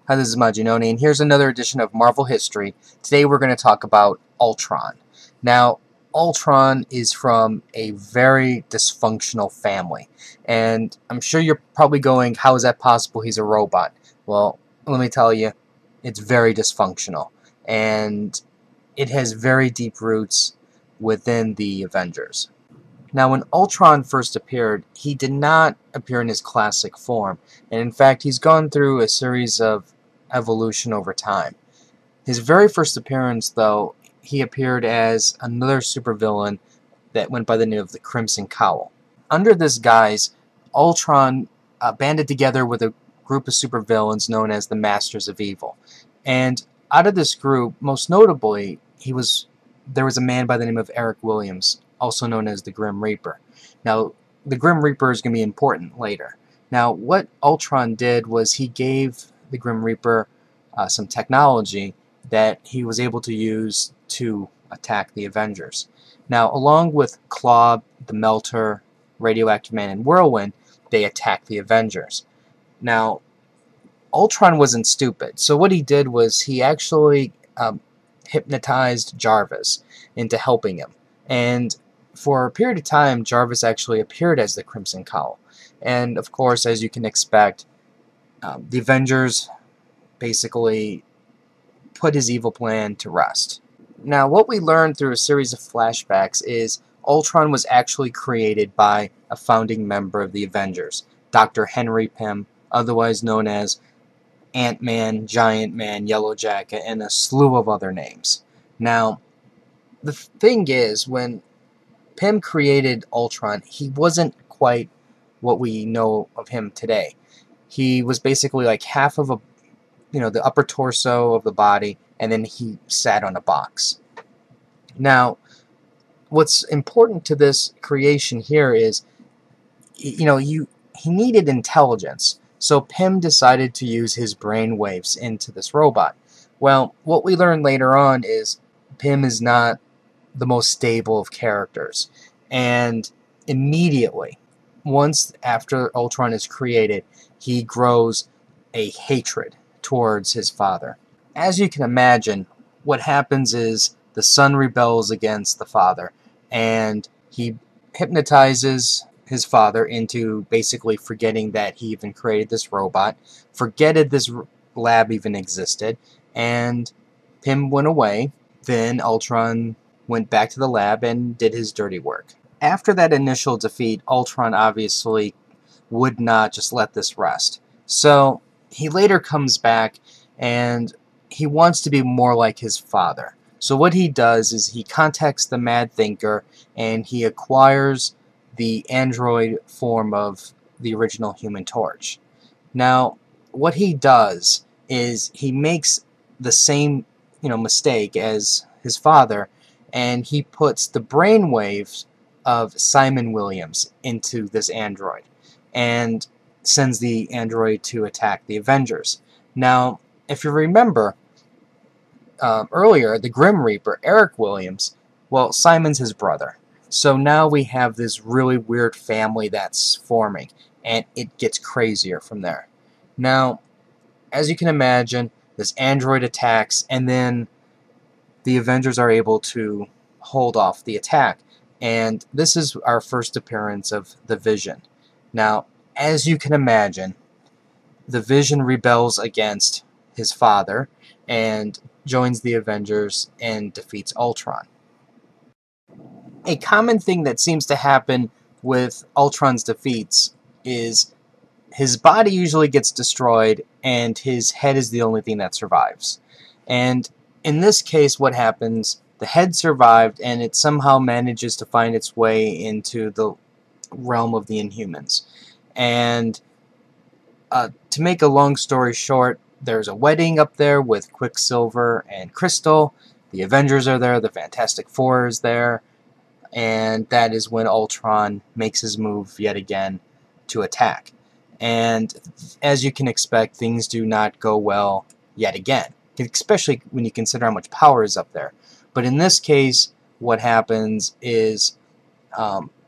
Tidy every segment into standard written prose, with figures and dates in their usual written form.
Hi, this is Majinoni, and here's another edition of Marvel History. Today we're going to talk about Ultron. Now, Ultron is from a very dysfunctional family, and I'm sure you're probably going, how is that possible? He's a robot. Well, let me tell you, it's very dysfunctional, and it has very deep roots within the Avengers. Now, when Ultron first appeared, he did not appear in his classic form, and in fact, he's gone through a series of evolution over time. His very first appearance, though, he appeared as another supervillain that went by the name of the Crimson Cowl. Under this guise, Ultron banded together with a group of supervillains known as the Masters of Evil. And out of this group, most notably, there was a man by the name of Eric Williams, also known as the Grim Reaper. Now, the Grim Reaper is going to be important later. Now, what Ultron did was he gave the Grim Reaper some technology that he was able to use to attack the Avengers. Now, along with Claw, the Melter, Radioactive Man, and Whirlwind, they attacked the Avengers. Now, Ultron wasn't stupid, so what he did was he actually hypnotized Jarvis into helping him. And for a period of time, Jarvis actually appeared as the Crimson Cowl. And of course, as you can expect, the Avengers basically put his evil plan to rest. Now, what we learned through a series of flashbacks is Ultron was actually created by a founding member of the Avengers, Dr. Henry Pym, otherwise known as Ant-Man, Giant Man, Yellow Jacket, and a slew of other names. Now, the thing is, when Pym created Ultron, he wasn't quite what we know of him today. He was basically like half of the upper torso of the body, and then he sat on a box. Now, what's important to this creation here is, he needed intelligence, so Pym decided to use his brain waves into this robot. Well, what we learn later on is Pym is not the most stable of characters, and immediately, once after Ultron is created, he grows a hatred towards his father. As you can imagine, what happens is the son rebels against the father, and he hypnotizes his father into basically forgetting that he even created this robot, forgetted this lab even existed, and Pym went away. Then Ultron went back to the lab and did his dirty work. After that initial defeat, Ultron obviously would not just let this rest. So he later comes back and he wants to be more like his father. So what he does is he contacts the Mad Thinker and he acquires the android form of the original Human Torch. Now, what he does is he makes the same mistake as his father, and he puts the brainwaves of Simon Williams into this android and sends the android to attack the Avengers. Now, if you remember earlier, the Grim Reaper, Eric Williams, well, Simon's his brother. So now we have this really weird family that's forming, and it gets crazier from there. Now, as you can imagine, this android attacks, and then the Avengers are able to hold off the attack. And this is our first appearance of the Vision. Now, as you can imagine, the Vision rebels against his father and joins the Avengers and defeats Ultron. A common thing that seems to happen with Ultron's defeats is his body usually gets destroyed and his head is the only thing that survives. And in this case, what happens, the head survived and it somehow manages to find its way into the realm of the Inhumans. And to make a long story short, there's a wedding up there with Quicksilver and Crystal. The Avengers are there, the Fantastic Four is there, and that is when Ultron makes his move yet again to attack. And as you can expect, things do not go well yet again, especially when you consider how much power is up there. But in this case, what happens is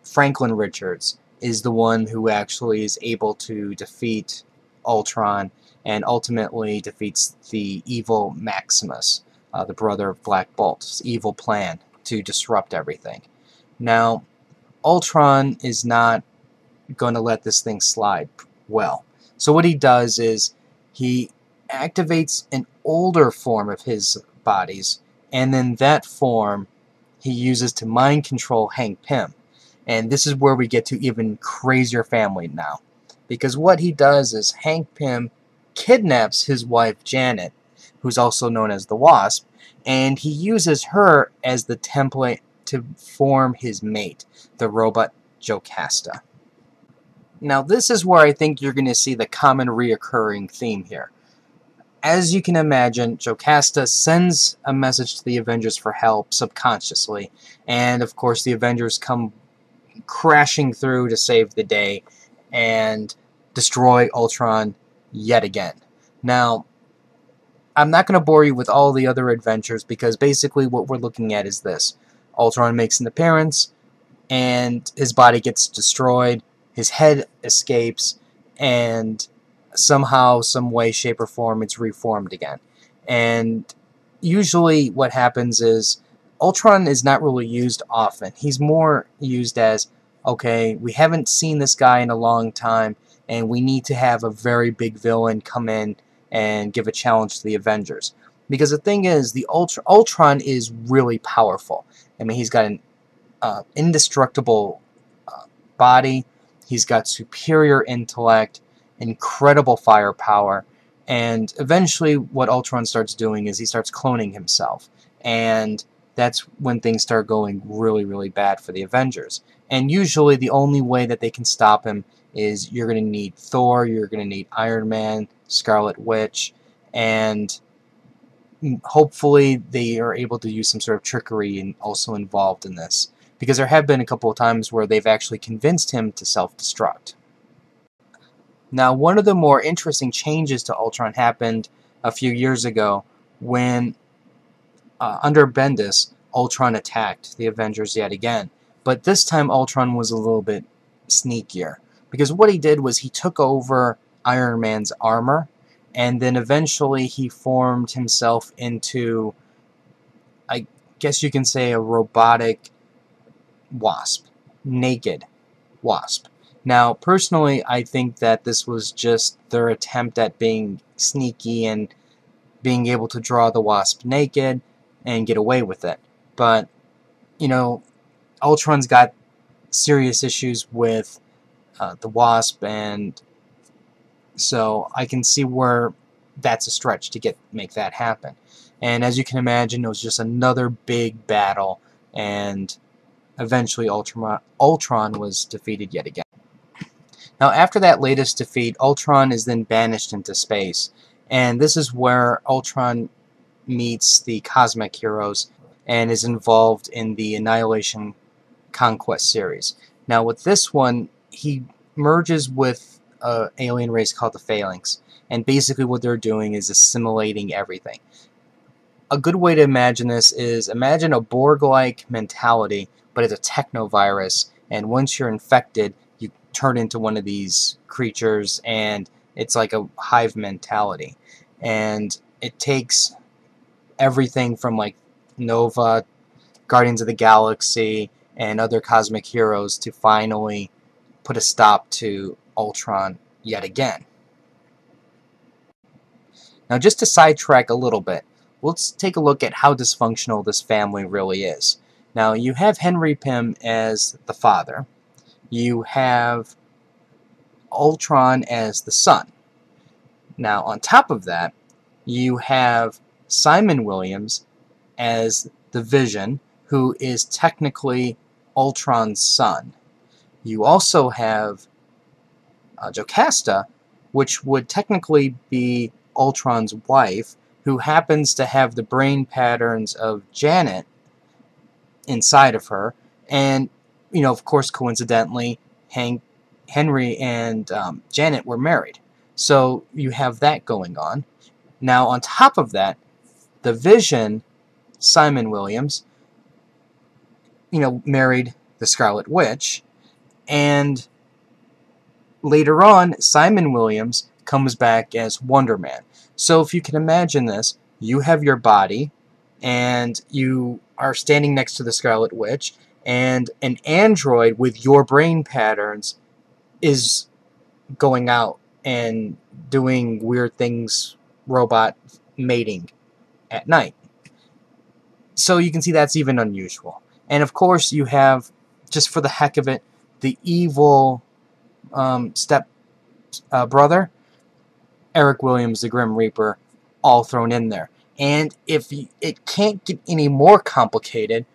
Franklin Richards is the one who actually is able to defeat Ultron and ultimately defeats the evil Maximus, the brother of Black Bolt's evil plan to disrupt everything. Now, Ultron is not going to let this thing slide well. So what he does is he activates an older form of his bodies, and then that form he uses to mind control Hank Pym. And this is where we get to even crazier family now. Because what he does is Hank Pym kidnaps his wife Janet, who's also known as the Wasp, and he uses her as the template to form his mate, the robot Jocasta. Now this is where I think you're going to see the common reoccurring theme here. As you can imagine, Jocasta sends a message to the Avengers for help subconsciously, and of course the Avengers come crashing through to save the day and destroy Ultron yet again. Now, I'm not going to bore you with all the other adventures because basically what we're looking at is this. Ultron makes an appearance and his body gets destroyed, his head escapes, and somehow, some way, shape, or form, it's reformed again. And usually what happens is Ultron is not really used often. He's more used as, okay, we haven't seen this guy in a long time, and we need to have a very big villain come in and give a challenge to the Avengers. Because the thing is, the Ultron is really powerful. I mean, he's got an indestructible body, he's got superior intellect, incredible firepower, and eventually what Ultron starts doing is he starts cloning himself, and that's when things start going really, really bad for the Avengers. And usually the only way that they can stop him is you're going to need Thor, you're going to need Iron Man, Scarlet Witch, and hopefully they are able to use some sort of trickery and also involved in this. Because there have been a couple of times where they've actually convinced him to self-destruct. Now, one of the more interesting changes to Ultron happened a few years ago when, under Bendis, Ultron attacked the Avengers yet again. But this time Ultron was a little bit sneakier. Because what he did was he took over Iron Man's armor, and then eventually he formed himself into, I guess you can say, a robotic Wasp. Naked Wasp. Now, personally, I think that this was just their attempt at being sneaky and being able to draw the Wasp naked and get away with it. But, you know, Ultron's got serious issues with the Wasp, and so I can see where that's a stretch to make that happen. And as you can imagine, it was just another big battle, and eventually Ultron was defeated yet again. Now, after that latest defeat, Ultron is then banished into space, and this is where Ultron meets the cosmic heroes and is involved in the Annihilation Conquest series. Now, with this one, he merges with an alien race called the Phalanx, and basically what they're doing is assimilating everything. A good way to imagine this is imagine a Borg-like mentality, but it's a technovirus, and once you're infected, you turn into one of these creatures, and it's like a hive mentality. And it takes everything from like Nova, Guardians of the Galaxy, and other cosmic heroes to finally put a stop to Ultron yet again. Now, just to sidetrack a little bit, let's take a look at how dysfunctional this family really is. Now, you have Henry Pym as the father. You have Ultron as the son. Now, on top of that, you have Simon Williams as the Vision, who is technically Ultron's son. You also have Jocasta, which would technically be Ultron's wife, who happens to have the brain patterns of Janet inside of her, and, you know, of course, coincidentally, Henry and Janet were married. So you have that going on. Now, on top of that, the Vision, Simon Williams, you know, married the Scarlet Witch, and later on, Simon Williams comes back as Wonder Man. So if you can imagine this, you have your body, and you are standing next to the Scarlet Witch, and an android with your brain patterns is going out and doing weird things, robot mating at night. So you can see that's even unusual. And of course you have, just for the heck of it, the evil step brother, Eric Williams, the Grim Reaper, all thrown in there. And if it can't get any more complicated,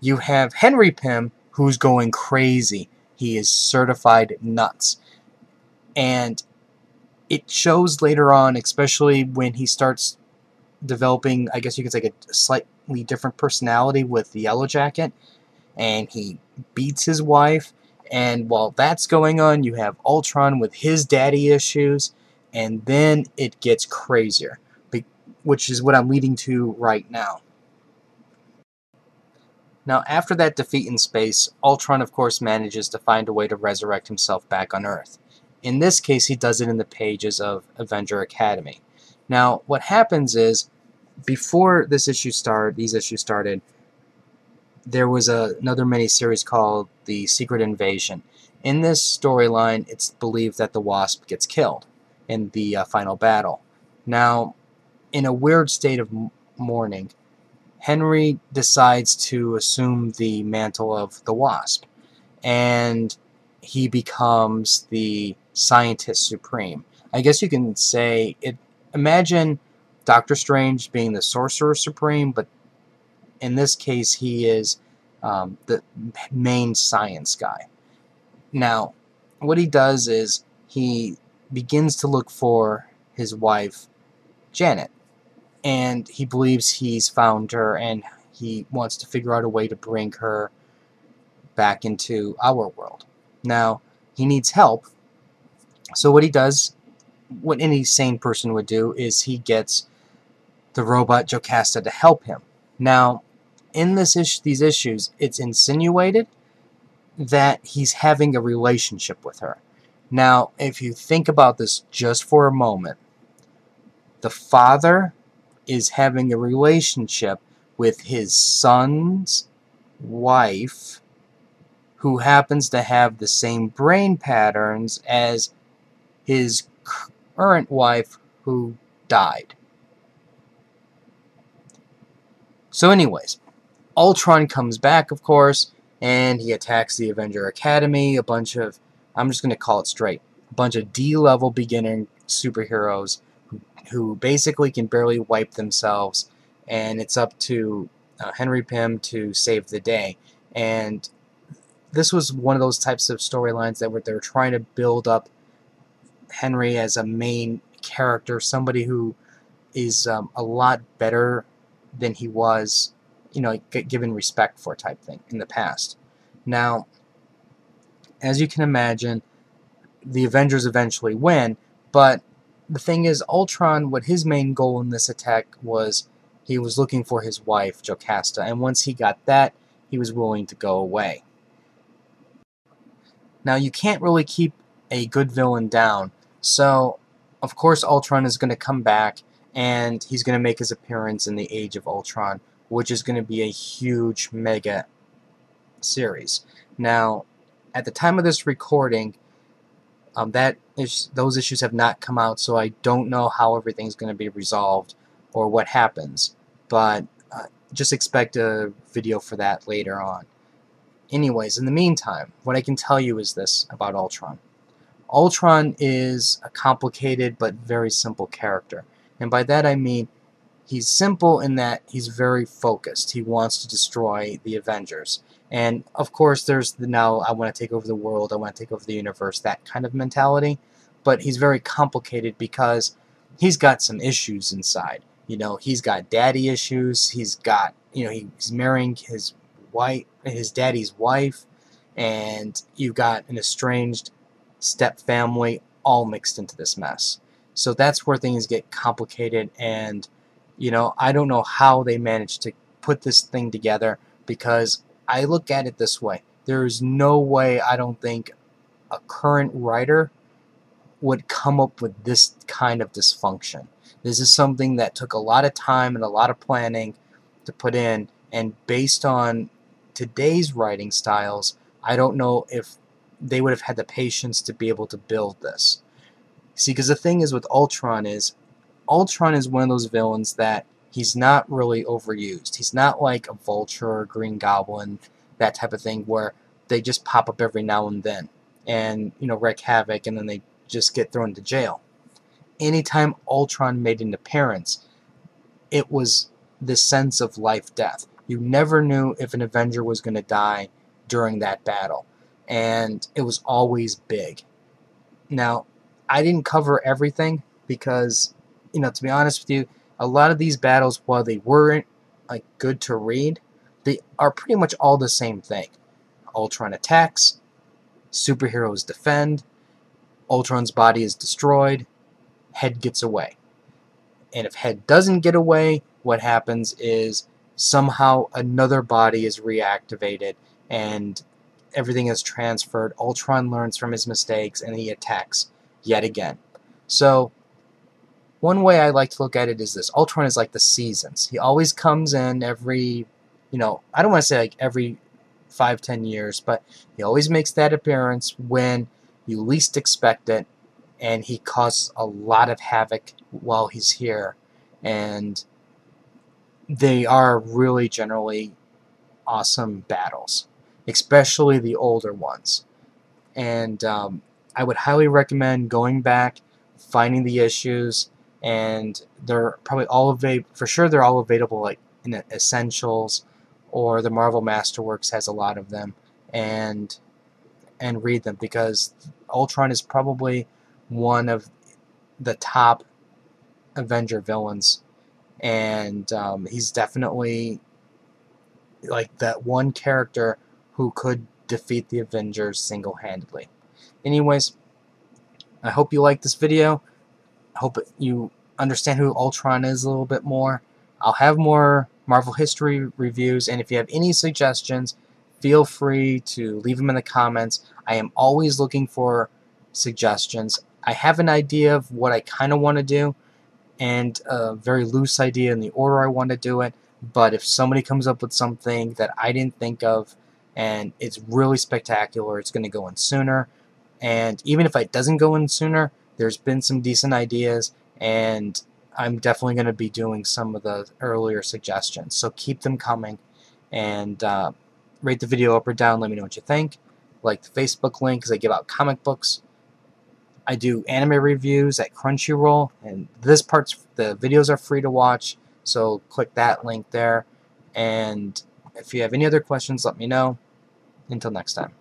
you have Henry Pym, who's going crazy. He is certified nuts. And it shows later on, especially when he starts developing, I guess you could say, a slightly different personality with the Yellow Jacket, and he beats his wife. And while that's going on, you have Ultron with his daddy issues, and then it gets crazier, which is what I'm leading to right now. Now, after that defeat in space, Ultron, of course, manages to find a way to resurrect himself back on Earth. In this case, he does it in the pages of Avenger Academy. Now, what happens is, before these issues started, there was another mini-series called The Secret Invasion. In this storyline, it's believed that the Wasp gets killed in the final battle. Now, in a weird state of mourning, Henry decides to assume the mantle of the Wasp, and he becomes the Scientist Supreme. I guess you can say it. Imagine Doctor Strange being the Sorcerer Supreme, but in this case he is the main science guy. Now, what he does is he begins to look for his wife, Janet, and he believes he's found her, and he wants to figure out a way to bring her back into our world. Now, he needs help, so what he does, what any sane person would do, is he gets the robot Jocasta to help him. Now, in these issues, it's insinuated that he's having a relationship with her. Now, if you think about this just for a moment, the father is having a relationship with his son's wife, who happens to have the same brain patterns as his current wife who died. So anyways, Ultron comes back, of course, and he attacks the Avenger Academy, a bunch of, I'm just going to call it straight, a bunch of D-level beginning superheroes who basically can barely wipe themselves, and it's up to Henry Pym to save the day. And this was one of those types of storylines that they're trying to build up Henry as a main character, somebody who is a lot better than he was, you know, given respect for type thing in the past. Now, as you can imagine, the Avengers eventually win, but the thing is, Ultron, what his main goal in this attack was, he was looking for his wife, Jocasta, and once he got that, he was willing to go away. Now, you can't really keep a good villain down, so of course Ultron is going to come back, and he's going to make his appearance in the Age of Ultron, which is going to be a huge mega series. Now, at the time of this recording, those issues have not come out, so I don't know how everything's going to be resolved or what happens, but just expect a video for that later on. Anyways, in the meantime, what I can tell you is this about Ultron. Ultron is a complicated but very simple character, and by that I mean he's simple in that he's very focused. He wants to destroy the Avengers. And of course there's the now I want to take over the world, I want to take over the universe, that kind of mentality. But he's very complicated because he's got some issues inside. You know, he's got daddy issues, he's got, you know, he's marrying his daddy's wife, and you've got an estranged step family all mixed into this mess. So that's where things get complicated, and you know, I don't know how they managed to put this thing together, because I look at it this way. There is no way, I don't think, a current writer would come up with this kind of dysfunction. This is something that took a lot of time and a lot of planning to put in, and based on today's writing styles, I don't know if they would have had the patience to be able to build this. See, because the thing is with Ultron is one of those villains that he's not really overused. He's not like a Vulture or Green Goblin, that type of thing, where they just pop up every now and then and, you know, wreak havoc and then they just get thrown into jail. Anytime Ultron made an appearance, it was this sense of life-death. You never knew if an Avenger was going to die during that battle, and it was always big. Now, I didn't cover everything because, you know, to be honest with you, a lot of these battles, while they weren't like good to read, they are pretty much all the same thing. Ultron attacks, superheroes defend, Ultron's body is destroyed, Head gets away. And if Head doesn't get away, what happens is somehow another body is reactivated and everything is transferred. Ultron learns from his mistakes and he attacks yet again. So one way I like to look at it is this. Ultron is like the seasons. He always comes in every, you know, I don't want to say like every 5-10 years, but he always makes that appearance when you least expect it, and he causes a lot of havoc while he's here, and they are really generally awesome battles, especially the older ones. And I would highly recommend going back, finding the issues, and they're probably all available. For sure, they're all available like in the Essentials, or the Marvel Masterworks has a lot of them, and read them, because Ultron is probably one of the top Avenger villains, and he's definitely like that one character who could defeat the Avengers single-handedly. Anyways, I hope you like this video. I hope you understand who Ultron is a little bit more. I'll have more Marvel history reviews, and if you have any suggestions, feel free to leave them in the comments. I am always looking for suggestions. I have an idea of what I kind of want to do, and a very loose idea in the order I want to do it, but if somebody comes up with something that I didn't think of and it's really spectacular, it's going to go in sooner. And even if it doesn't go in sooner, there's been some decent ideas, and I'm definitely going to be doing some of the earlier suggestions. So keep them coming, and rate the video up or down. Let me know what you think. Like the Facebook link, because I give out comic books. I do anime reviews at Crunchyroll, and the videos are free to watch, so click that link there. And if you have any other questions, let me know. Until next time.